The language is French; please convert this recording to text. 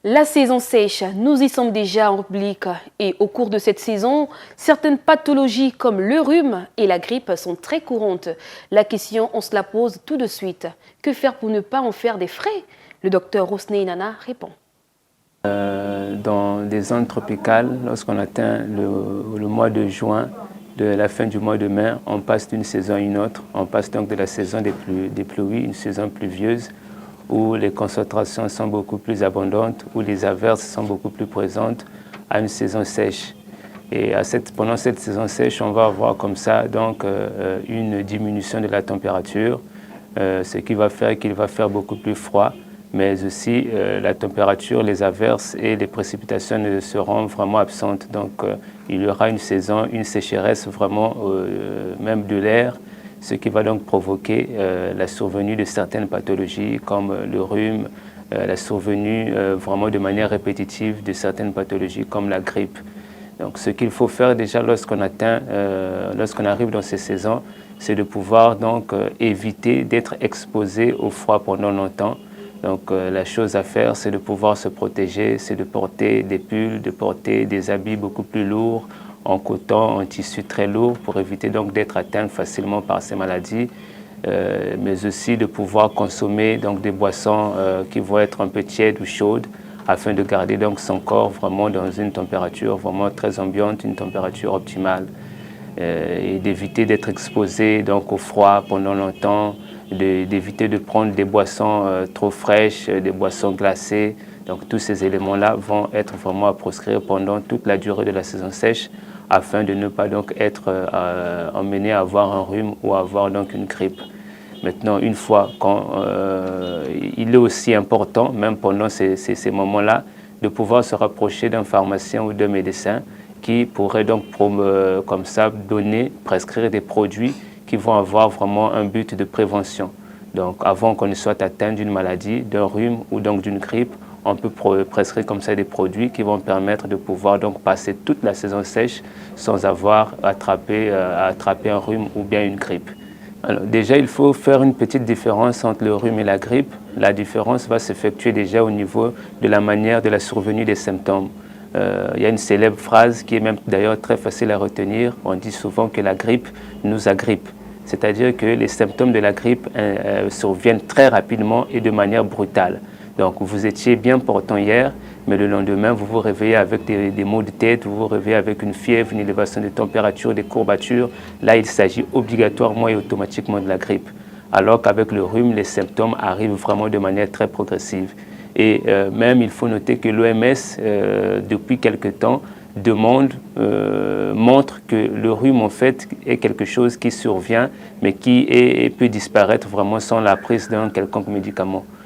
La saison sèche, nous y sommes déjà en public et au cours de cette saison, certaines pathologies comme le rhume et la grippe sont très courantes. La question, on se la pose tout de suite. Que faire pour ne pas en faire des frais? Le docteur Rosnei Nana répond. Dans des zones tropicales, lorsqu'on atteint le mois de juin, de la fin du mois de mai, on passe d'une saison à une autre. On passe donc de la saison des pluies, une saison pluvieuse, où les concentrations sont beaucoup plus abondantes, où les averses sont beaucoup plus présentes, à une saison sèche. Et pendant cette saison sèche, on va avoir comme ça donc, une diminution de la température, ce qui va faire qu'il va faire beaucoup plus froid, mais aussi la température, les averses et les précipitations seront vraiment absentes. Donc il y aura une saison, une sécheresse vraiment même de l'air, ce qui va donc provoquer la survenue de certaines pathologies comme le rhume, la survenue vraiment de manière répétitive de certaines pathologies comme la grippe. Donc ce qu'il faut faire déjà lorsqu'on arrive dans ces saisons, c'est de pouvoir donc éviter d'être exposé au froid pendant longtemps. Donc la chose à faire, c'est de pouvoir se protéger, c'est de porter des pulls, de porter des habits beaucoup plus lourds, en coton, en tissu très lourd, pour éviter donc d'être atteint facilement par ces maladies, mais aussi de pouvoir consommer donc des boissons qui vont être un peu tièdes ou chaudes, afin de garder donc son corps vraiment dans une température vraiment très ambiante, une température optimale, et d'éviter d'être exposé donc au froid pendant longtemps, d'éviter de prendre des boissons trop fraîches, des boissons glacées. Donc tous ces éléments-là vont être vraiment à proscrire pendant toute la durée de la saison sèche, afin de ne pas donc être emmené à avoir un rhume ou à avoir donc une grippe. Maintenant, une fois il est aussi important, même pendant ces moments-là, de pouvoir se rapprocher d'un pharmacien ou d'un médecin qui pourrait donc comme ça prescrire des produits qui vont avoir vraiment un but de prévention. Donc avant qu'on ne soit atteint d'une maladie, d'un rhume ou donc d'une grippe, on peut prescrire comme ça des produits qui vont permettre de pouvoir donc passer toute la saison sèche sans avoir à attraper un rhume ou bien une grippe. Alors, déjà, il faut faire une petite différence entre le rhume et la grippe. La différence va s'effectuer déjà au niveau de la manière de la survenue des symptômes. Il y a une célèbre phrase qui est même d'ailleurs très facile à retenir. On dit souvent que la grippe nous agrippe. C'est-à-dire que les symptômes de la grippe surviennent très rapidement et de manière brutale. Donc vous étiez bien portant hier, mais le lendemain, vous vous réveillez avec des maux de tête, vous vous réveillez avec une fièvre, une élévation de température, des courbatures. Là, il s'agit obligatoirement et automatiquement de la grippe. Alors qu'avec le rhume, les symptômes arrivent vraiment de manière très progressive. Et même, il faut noter que l'OMS, depuis quelque temps, montre que le rhume, en fait, est quelque chose qui survient, mais qui peut disparaître vraiment sans la prise d'un quelconque médicament.